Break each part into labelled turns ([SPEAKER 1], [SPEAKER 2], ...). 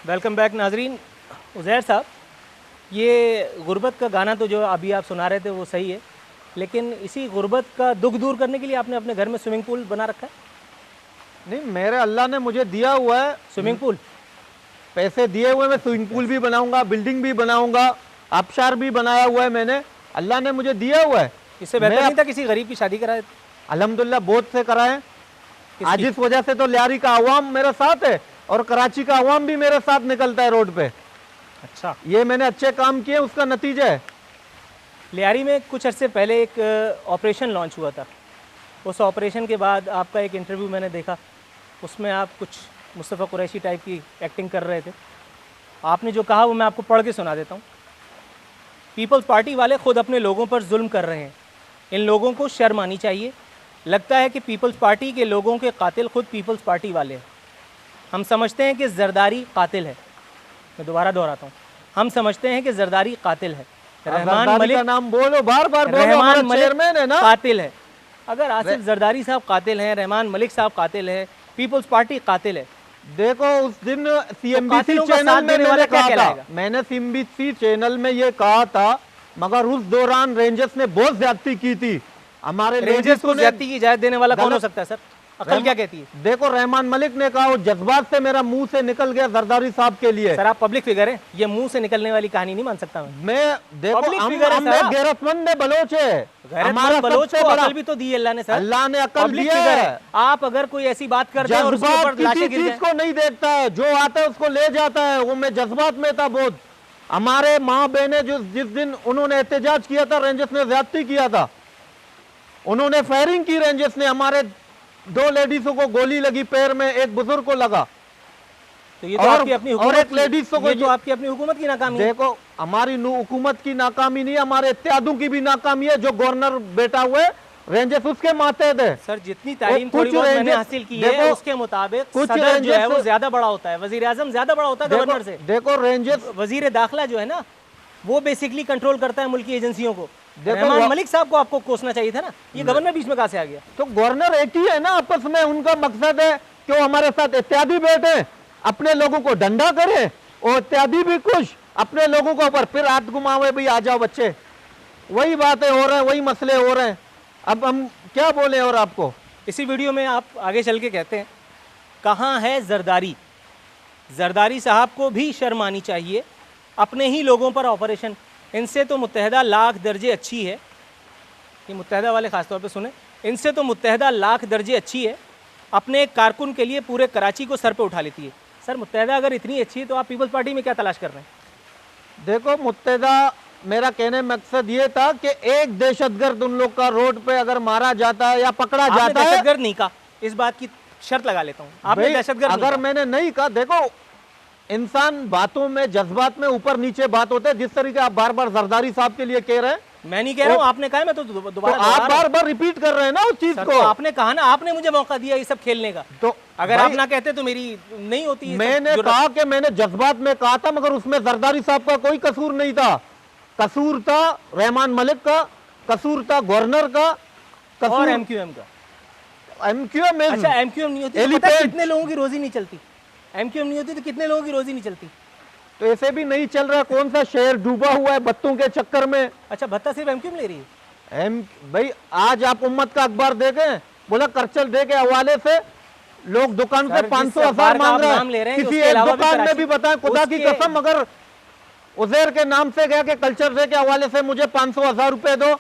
[SPEAKER 1] Welcome back नाजरीन। उज़ैर साहब, ये गुर्बत का गाना तो जो अभी आप सुना रहे थे वो सही है, लेकिन इसी गुर्बत का दुख दूर करने के लिए आपने अपने घर में स्विमिंग पूल बना रखा है?
[SPEAKER 2] नहीं, मेरे अल्लाह ने मुझे दिया हुआ है
[SPEAKER 1] स्विमिंग पूल,
[SPEAKER 2] पैसे दिए हुए, मैं स्विमिंग पूल भी बनाऊंगा, बिल्डिंग भी बनाऊंगा, आबशार भी बनाया हुआ है मैंने, अल्लाह ने मुझे दिया हुआ है।
[SPEAKER 1] इससे बेहतर नहीं था किसी गरीब की शादी कराए?
[SPEAKER 2] अल्हम्दुलिल्लाह बहुत से कराए। आज इस वजह से तो लियारी का अवाम मेरे साथ है और कराची का अवाम भी मेरे साथ निकलता है रोड पे।
[SPEAKER 1] अच्छा,
[SPEAKER 2] ये मैंने अच्छे काम किए, उसका नतीजा है।
[SPEAKER 1] लियारी में कुछ अर्से पहले एक ऑपरेशन लॉन्च हुआ था। उस ऑपरेशन के बाद आपका एक इंटरव्यू मैंने देखा, उसमें आप कुछ मुस्तफ़ा कुरैशी टाइप की एक्टिंग कर रहे थे। आपने जो कहा वो मैं आपको पढ़ के सुना देता हूँ। पीपल्स पार्टी वाले खुद अपने लोगों पर जुल्म कर रहे हैं, इन लोगों को शर्म आनी चाहिए। लगता है कि पीपल्स पार्टी के लोगों के कातिल खुद पीपल्स पार्टी वाले हैं। हम समझते हैं कि जरदारी कातिल है। मैं दोबारा दोहराता हूँ, हम समझते हैं कि जरदारी कातिल है। रहमान मलिक
[SPEAKER 2] का नाम बोलो, बार बार बोलो,
[SPEAKER 1] रहमान मलिक
[SPEAKER 2] चेयरमैन है ना,
[SPEAKER 1] कातिल है। अगर आसिफ जरदारी साहब कातिल हैं, रहमान मलिक साहब कातिल है, पीपल्स पार्टी कातिल है,
[SPEAKER 2] देखो उस दिन सीएमबीसी
[SPEAKER 1] कातिलों का
[SPEAKER 2] चैनल
[SPEAKER 1] साथ
[SPEAKER 2] में
[SPEAKER 1] देने वाला
[SPEAKER 2] मैंने
[SPEAKER 1] क्या
[SPEAKER 2] कहा था,
[SPEAKER 1] कहलाएगा?
[SPEAKER 2] मैंने सीएमबीसी चैनल में ये कहा था, मगर उस दौरान रेंजर्स ने बहुत ज्यादती की थी हमारे
[SPEAKER 1] रेंजर्स को ज्यादती की इजाजत देने वाला कौन हो सकता है सर? अकल क्या कहती है?
[SPEAKER 2] देखो रहमान मलिक ने कहा, वो जज्बात से मेरा मुंह से निकल गया जरदारी साहब के लिए।
[SPEAKER 1] सर आप पब्लिक फिगर हैं, ये मुंह से निकलने वाली कहानी नहीं मान सकता
[SPEAKER 2] मैं देखो
[SPEAKER 1] Public figure है
[SPEAKER 2] हम
[SPEAKER 1] सर।
[SPEAKER 2] गैरतमंद बलोच है,
[SPEAKER 1] गैरतमंद बलोच को अकल भी तो दी अल्लाह ने सर।
[SPEAKER 2] अल्लाह ने अकल
[SPEAKER 1] पब्लिक
[SPEAKER 2] दिया
[SPEAKER 1] फिगर
[SPEAKER 2] है।
[SPEAKER 1] है, आप अगर कोई ऐसी बात करते हैं और उसके
[SPEAKER 2] जज्बात
[SPEAKER 1] ऊपर लाशें
[SPEAKER 2] किसी
[SPEAKER 1] गिर
[SPEAKER 2] चीज
[SPEAKER 1] जाएं,
[SPEAKER 2] को नहीं देखता है, जो आता है उसको ले जाता है। वो मैं जज्बात में था बहुत। हमारे माँ बहने जिस दिन उन्होंने एहतजाज किया था, रेंजर्स ने ज्यादती किया था, उन्होंने फायरिंग की, रेंजर्स ने, हमारे 2 लेडीजों को गोली लगी पैर में, एक बुजुर्ग को लगा।
[SPEAKER 1] तो ये तो आपकी अपनी हुकूमत
[SPEAKER 2] एक लेडीज को,
[SPEAKER 1] ये जो आपकी अपनी हुकूमत की नाकामी है।
[SPEAKER 2] देखो हमारी हुकूमत की नाकामी नहीं है, हमारे इत्यादों की भी नाकामी है। जो गवर्नर बेटा हुए रेंजर्स उसके मातहत है।
[SPEAKER 1] सर जितनी तालीम थोड़ी बहुत मैंने हासिल की है उसके मुताबिक सदर जो है वो ज्यादा बड़ा होता है, वजीर आजम ज्यादा बड़ा होता है गवर्नर से।
[SPEAKER 2] देखो रेंजर्स,
[SPEAKER 1] वजीर दाखिला जो है ना वो बेसिकली कंट्रोल करता है मुल्की एजेंसियों को। रहमान मलिक साहब को आपको कोसना चाहिए था ना, ये गवर्नर बीच में कहां से आ गया?
[SPEAKER 2] तो गवर्नर एक ही है ना आपस में, उनका मकसद है कि वो हमारे साथ इत्यादि बैठे, अपने लोगों को डंडा करे और इत्यादि भी खुश अपने लोगों को ऊपर फिर हाथ घुमावे, भाई आ जाओ बच्चे। वही बातें हो रहे हैं, वही मसले हो रहे हैं। अब हम क्या बोले और आपको?
[SPEAKER 1] इसी वीडियो में आप आगे चल के कहते हैं कहाँ है जरदारी? जरदारी साहब को भी शर्म आनी चाहिए, अपने ही लोगों पर ऑपरेशन। इनसे तो मुत्तहदा लाख दर्जे अच्छी है, ये मुत्तहदा वाले खासतौर पे सुने, इनसे तो मुत्तहदा लाख दर्जे अच्छी है, अपने एक कारकुन के लिए पूरे कराची को सर पे उठा लेती है। सर मुत्तहदा अगर इतनी अच्छी है तो आप पीपल्स पार्टी में क्या तलाश कर रहे हैं?
[SPEAKER 2] देखो मुत्तहदा, मेरा कहने मकसद ये था कि एक दहशतगर्द उन लोग का रोड पे अगर मारा जाता है या पकड़ा जाता है,
[SPEAKER 1] दहशतगर्द नहीं कहा, इस बात की शर्त लगा लेता हूँ, आपने दहशतगर्द
[SPEAKER 2] अगर मैंने नहीं कहा। देखो इंसान बातों में, जज्बात में ऊपर नीचे बात होते हैं। जिस तरीके आप बार बार जरदारी साहब के लिए कह रहे हैं,
[SPEAKER 1] मैं नहीं कह रहा हूँ, आपने कहा, मैं तो दोबारा
[SPEAKER 2] आप बार बार रिपीट कर रहे हैं ना उस चीज को।
[SPEAKER 1] तो आपने कहा ना, आपने मुझे मौका दिया ये सब खेलने का,
[SPEAKER 2] तो
[SPEAKER 1] अगर आप ना कहते तो मेरी नहीं होती।
[SPEAKER 2] मैंने कहा कि मैंने जज्बात में कहा था, मगर उसमें जरदारी साहब का कोई कसूर नहीं था। कसूर था रहमान मलिक का, कसूर था गवर्नर का,
[SPEAKER 1] और एमक्यूएम का।
[SPEAKER 2] एमक्यूएम,
[SPEAKER 1] अच्छा एमक्यूएम नहीं होती तो पता है कितने लोगों की रोजी नहीं चलती? एमक्यूएम नहीं होती तो कितने लोगों की रोजी नहीं चलती?
[SPEAKER 2] तो ऐसे भी नहीं चल रहा। कौन सा शहर डूबा हुआ है बत्तों के चक्कर में?
[SPEAKER 1] अच्छा भत्ता सिर्फ एमक्यूएम ले रही है?
[SPEAKER 2] भाई आज आप उम्मत का अखबार देखें, बोला करचल दे के हवाले से लोग दुकान पे 500,000 मांग रहे हैं। किसी एक दुकान में भी बताएं, खुदा की कसम, अगर उज़ैर के नाम से गया कि कल्चर डे के हवाले से मुझे 500,000 रुपए दो,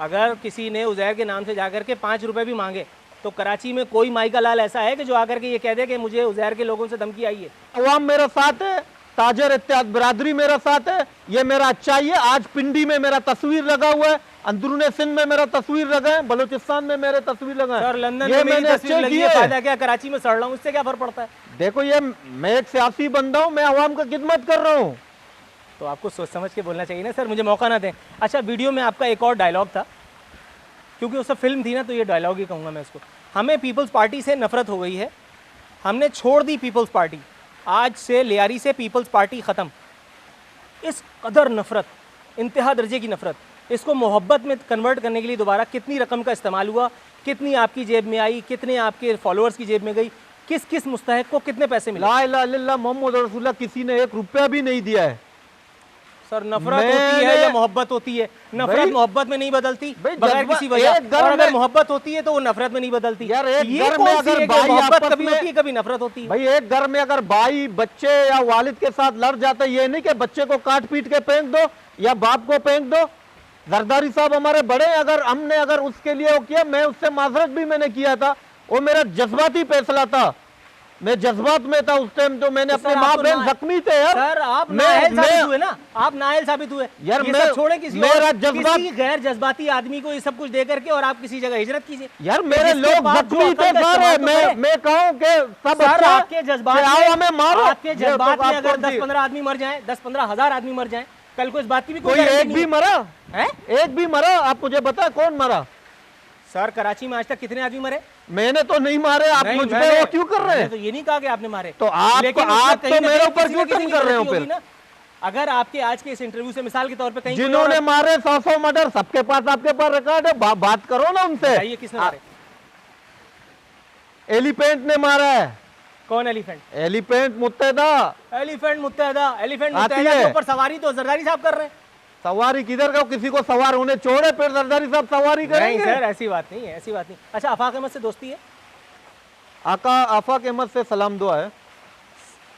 [SPEAKER 1] अगर किसी ने उज़ैर के नाम से जाकर के 5 रुपए भी मांगे तो कराची में कोई माई का लाल ऐसा है कि जो आकर के ये कह दे कि मुझे उज़ैर के लोगों से धमकी आई है?
[SPEAKER 2] अवाम मेरा साथ है, ताजर इत्याद बिरादरी मेरा साथ है, ये मेरा अच्छाई है। आज पिंडी में मेरा तस्वीर लगा हुआ है, अंदरूने सिंध में मेरा तस्वीर लगा है, बलूचिस्तान में मेरे तस्वीर लगा है,
[SPEAKER 1] लंदन में मेरी तस्वीर लगी है, फायदा क्या? कराची में सड़ रहा हूँ, इससे क्या फर्क पड़ता है?
[SPEAKER 2] देखो ये मैं एक सियासी बंदा हूँ, मैं अवाम का खिदमत कर रहा हूँ।
[SPEAKER 1] तो आपको सोच समझ के बोलना चाहिए ना सर, मुझे मौका ना दें। अच्छा वीडियो में आपका एक और डायलॉग था, क्योंकि उससे फिल्म थी ना तो ये डायलॉग ही कहूँगा मैं उसको। हमें पीपल्स पार्टी से नफरत हो गई है, हमने छोड़ दी पीपल्स पार्टी, आज से लियारी से पीपल्स पार्टी ख़त्म। इस कदर नफरत, इंतहा दर्जे की नफरत, इसको मोहब्बत में कन्वर्ट करने के लिए दोबारा कितनी रकम का इस्तेमाल हुआ, कितनी आपकी जेब में आई, कितने आपके फॉलोअर्स की जेब में गई, किस किस मुस्तहिक को कितने पैसे मिले?
[SPEAKER 2] ला इलाहा इल्लल्लाह मोहम्मद रसूलुल्लाह, किसी ने 1 रुपया भी नहीं दिया है।
[SPEAKER 1] सर नफरत होती है या मोहब्बत होती है? नफरत मोहब्बत में नहीं बदलती बगैर किसी वजह, और अगर मोहब्बत होती है तो वो नफरत में नहीं बदलती।
[SPEAKER 2] यार एक
[SPEAKER 1] ये
[SPEAKER 2] घर
[SPEAKER 1] कौन
[SPEAKER 2] में
[SPEAKER 1] सी
[SPEAKER 2] अगर
[SPEAKER 1] है कि
[SPEAKER 2] भाई
[SPEAKER 1] मोहब्बत
[SPEAKER 2] आपस
[SPEAKER 1] कभी
[SPEAKER 2] में,
[SPEAKER 1] होती है कभी नफरत होती है?
[SPEAKER 2] भाई एक घर में अगर भाई बच्चे या वालिद के साथ लड़ जाते, ये नहीं कि बच्चे को काट पीट के फेंक दो या बाप को फेंक दो। जरदारी साहब हमारे बड़े, अगर हमने अगर उसके लिए वो किया, मैं उससे माजरत भी मैंने किया था, वो मेरा जज्बाती फैसला था, मैं जज्बात में था उस टाइम, तो मैंने अपने माँ बहन जख्मी थे यार।
[SPEAKER 1] सर आप नाअहल साबित हुए ना, आप नाअहल साबित हुए
[SPEAKER 2] यार।
[SPEAKER 1] ये
[SPEAKER 2] मैं
[SPEAKER 1] सब छोड़े, किसी
[SPEAKER 2] मेरा
[SPEAKER 1] और
[SPEAKER 2] जज्बात,
[SPEAKER 1] किसी गैर जज्बाती आदमी को ये सब कुछ दे करके और आप किसी जगह हिजरत कीजिए।
[SPEAKER 2] यार मेरे लोग जख्मी थे सारे, मैं कहूँ कि सब
[SPEAKER 1] सर आपके जज्बात
[SPEAKER 2] आओ हमें मारो,
[SPEAKER 1] आपके जज्बात में अगर 10-15 आदमी मर जाएं, 10-15 हज़ार आदमी मर जाएं, कल को इस बात की भी
[SPEAKER 2] कोई एक भी मरा
[SPEAKER 1] है?
[SPEAKER 2] एक भी मरा? आप मुझे बता कौन मरा?
[SPEAKER 1] सर कराची में आज तक कितने आदमी मरे?
[SPEAKER 2] मैंने तो नहीं मारे, आप मुझ पे वो क्यों कर रहे हैं?
[SPEAKER 1] तो ये नहीं कहा कि आपने मारे,
[SPEAKER 2] तो आप तो मेरे ऊपर क्यों कम कर रहे हो फिर?
[SPEAKER 1] अगर आपके आज के इस इंटरव्यू से मिसाल के तौर पे कहीं
[SPEAKER 2] जिन्होंने मारे 100 मर्डर, सबके पास आपके पास रिकॉर्ड है, बात करो ना उनसे।
[SPEAKER 1] ये किसने मारे?
[SPEAKER 2] एलिफेंट ने मारा है।
[SPEAKER 1] कौन एलिफेंट?
[SPEAKER 2] एलिफेंट मुत्तहदा।
[SPEAKER 1] एलिफेंट मुत्तहदा के ऊपर सवारी तो जरदारी साहब कर रहे हैं।
[SPEAKER 2] सवारी किधर का? किसी को सवार होने छोड़े फिर जरदारी साहब सवारी करेंगे?
[SPEAKER 1] नहीं सर ऐसी बात नहीं है, ऐसी बात नहीं। अच्छा आफाक अहमद से दोस्ती है?
[SPEAKER 2] आफाक अहमद से सलाम दुआ है।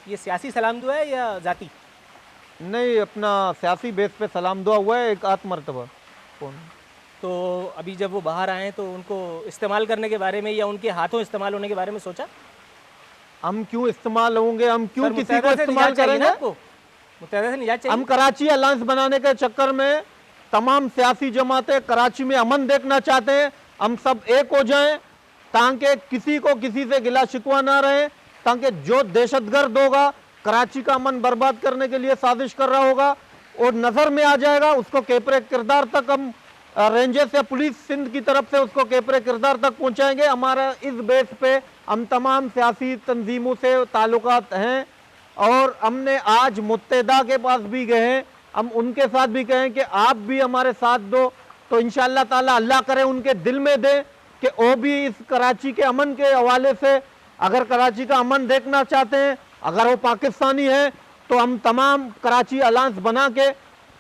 [SPEAKER 1] ये सियासी सलाम दुआ है या जाती?
[SPEAKER 2] नहीं, अपना सियासी बेस पे सलाम दुआ हुआ है एक आध मरतबा।
[SPEAKER 1] तो अभी जब वो बाहर आए तो उनको इस्तेमाल करने के बारे में या उनके हाथों इस्तेमाल होने के बारे में सोचा?
[SPEAKER 2] हम क्यों इस्तेमाल होंगे, हम क्यों किसी को इस्तेमाल करेंगे?
[SPEAKER 1] मुत्तहदा से निजात चाहिए।
[SPEAKER 2] हम कराची अलायंस बनाने के चक्कर में तमाम सियासी जमातें कराची में अमन देखना चाहते हैं। हम सब एक हो जाएं ताकि किसी को किसी से गिला शिकवा ना रहे, ताकि जो दहशतगर्द होगा कराची का अमन बर्बाद करने के लिए साजिश कर रहा होगा और नजर में आ जाएगा, उसको केपरे किरदार तक हम रेंजर्स या पुलिस सिंध की तरफ से उसको केपरे किरदार तक पहुंचाएंगे। हमारा इस बेस पे हम तमाम सियासी तंजीमों से ताल्लुकात हैं और हमने आज मुत्तहदा के पास भी गए हैं, हम उनके साथ भी कहें कि आप भी हमारे साथ दो, तो इंशाअल्लाह ताला अल्लाह करे उनके दिल में दे कि वो भी इस कराची के अमन के हवाले से, अगर कराची का अमन देखना चाहते हैं, अगर वो पाकिस्तानी है, तो हम तमाम कराची अलायंस बना के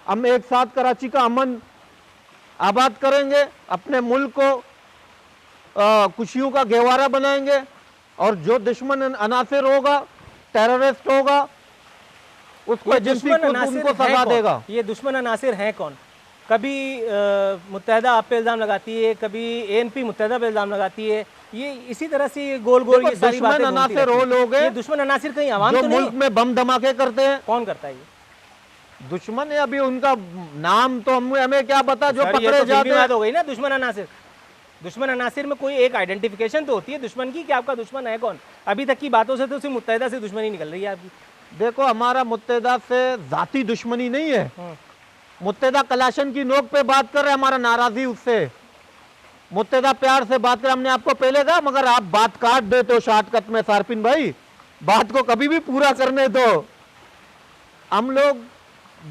[SPEAKER 2] हम एक साथ कराची का अमन आबाद करेंगे, अपने मुल्क को खुशियों का गहवारा बनाएंगे और जो दुश्मन अनासिर होगा, टेररिस्ट होगा, उसको एजेंसी उनको सजा देगा।
[SPEAKER 1] ये दुश्मन अनासिर हैं कौन? कभी मुत्तहदा आप पे इल्ज़ाम लगाती है, कभी एएनपी मुत्तहदा पे इल्ज़ाम लगाती है, ये इसी तरह से गोल गोल ये सारी बातें
[SPEAKER 2] अनासिर वो लोग हैं।
[SPEAKER 1] ये दुश्मन अनासिर कहीं आवाम
[SPEAKER 2] जो
[SPEAKER 1] तो नहीं
[SPEAKER 2] मुल्क में बम धमाके करते हैं।
[SPEAKER 1] कौन करता है ये?
[SPEAKER 2] दुश्मन है, अभी उनका नाम तो हमें क्या पता, जो पकड़े
[SPEAKER 1] तो
[SPEAKER 2] जाते हैं।
[SPEAKER 1] हो गई ना दुश्मन अनासिर। दुश्मन अनासिर में कोई एक आइडेंटिफिकेशन तो होती है दुश्मन की कि आपका दुश्मन है कौन। अभी तक की बातों से तो सिर्फ मुत्तहदा से दुश्मनी निकल रही है आपकी।
[SPEAKER 2] देखो हमारा मुत्तहदा से जाती दुश्मनी नहीं है, मुत्तहदा कलाशन की नोक पे बात कर रहे, हमारा नाराजी उससे। मुत्तहदा प्यार से बात कर, हमने आपको पहले कहा, मगर आप बात काट देते हो शॉर्टकट में। सारपिन भाई बात को कभी भी पूरा करने दो। हम लोग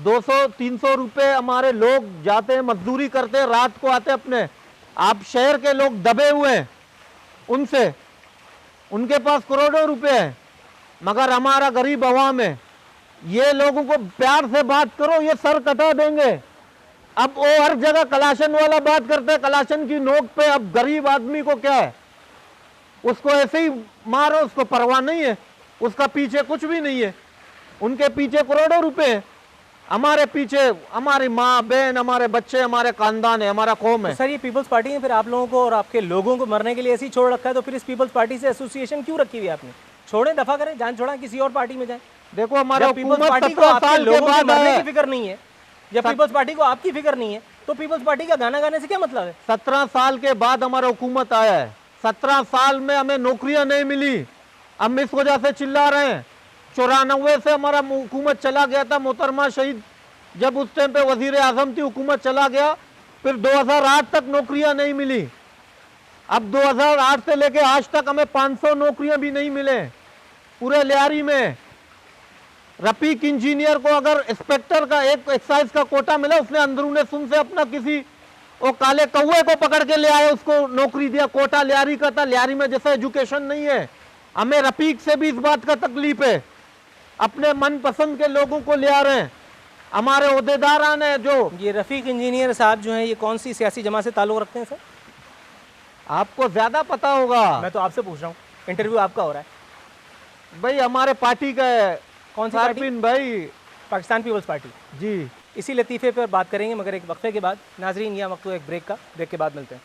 [SPEAKER 2] 200-300 रुपए हमारे लोग जाते हैं, मजदूरी करते हैं, रात को आते अपने। आप शहर के लोग दबे हुए हैं उनसे, उनके पास करोड़ों रुपए हैं, मगर हमारा गरीब अवाम है। ये लोगों को प्यार से बात करो, ये सर कटा देंगे। अब वो हर जगह कलाशन वाला बात करते हैं, कलाशन की नोक पे। अब गरीब आदमी को क्या है, उसको ऐसे ही मारो, उसको परवाह नहीं है, उसका पीछे कुछ भी नहीं है। उनके पीछे करोड़ों रुपए हैं, हमारे पीछे हमारी माँ बहन, हमारे बच्चे, हमारे खानदान है, हमारा कौम है।
[SPEAKER 1] तो सर ये पीपल्स पार्टी है, फिर आप लोगों को और आपके लोगों को मरने के लिए ऐसे ही छोड़ रखा है, तो फिर इस पीपल्स पार्टी से एसोसिएशन क्यों रखी हुई है आपने? छोड़ें, दफा करें, जान छोड़ा, किसी और पार्टी में जाए।
[SPEAKER 2] देखो हमारा
[SPEAKER 1] पीपल्स पार्टी को आपके लोगों के मरने की फिक्र नहीं है, जब पीपल्स पार्टी को आपकी फिक्र नहीं है, तो पीपल्स पार्टी का गाना गाने से क्या मतलब है?
[SPEAKER 2] 17 साल के बाद हमारा हुकूमत आया है, 17 साल में हमें नौकरियां नहीं मिली, हम इस वजह से चिल्ला रहे हैं। 94 से हमारा हुकूमत चला गया था, मोहतरमा शहीद जब उस टाइम पे वजीर आजम थी, हुकूमत चला गया, फिर 2008 तक नौकरियां नहीं मिली। अब 2008 से लेके आज तक हमें 500 नौकरियां भी नहीं मिले पूरे लियारी में। रफीक इंजीनियर को अगर इंस्पेक्टर का एक एक्साइज का कोटा मिला, उसने अंदरूने सुन से अपना किसी वो काले कौवे को पकड़ के ले आए, उसको नौकरी दिया। कोटा लियारी का था, लियारी में जैसे एजुकेशन नहीं है। हमें रफीक से भी इस बात का तकलीफ है, अपने मनपसंद के लोगों को ले आ रहे हैं। हमारे ओहदेदारान है जो,
[SPEAKER 1] ये रफ़ीक इंजीनियर साहब जो हैं ये कौन सी सियासी जमात से ताल्लुक़ रखते हैं सर?
[SPEAKER 2] आपको ज्यादा पता होगा
[SPEAKER 1] मैं तो आपसे पूछ रहा हूँ, इंटरव्यू आपका हो रहा है।
[SPEAKER 2] भाई, हमारे पार्टी का है।
[SPEAKER 1] कौन सी पार्टी?
[SPEAKER 2] फारबिन भाई।
[SPEAKER 1] Pakistan peoples party.
[SPEAKER 2] जी।
[SPEAKER 1] इसी लतीफ़े पर बात करेंगे मगर एक वक्फे के बाद। नाजरीन, यह वक्त एक ब्रेक का, ब्रेक के बाद मिलते हैं।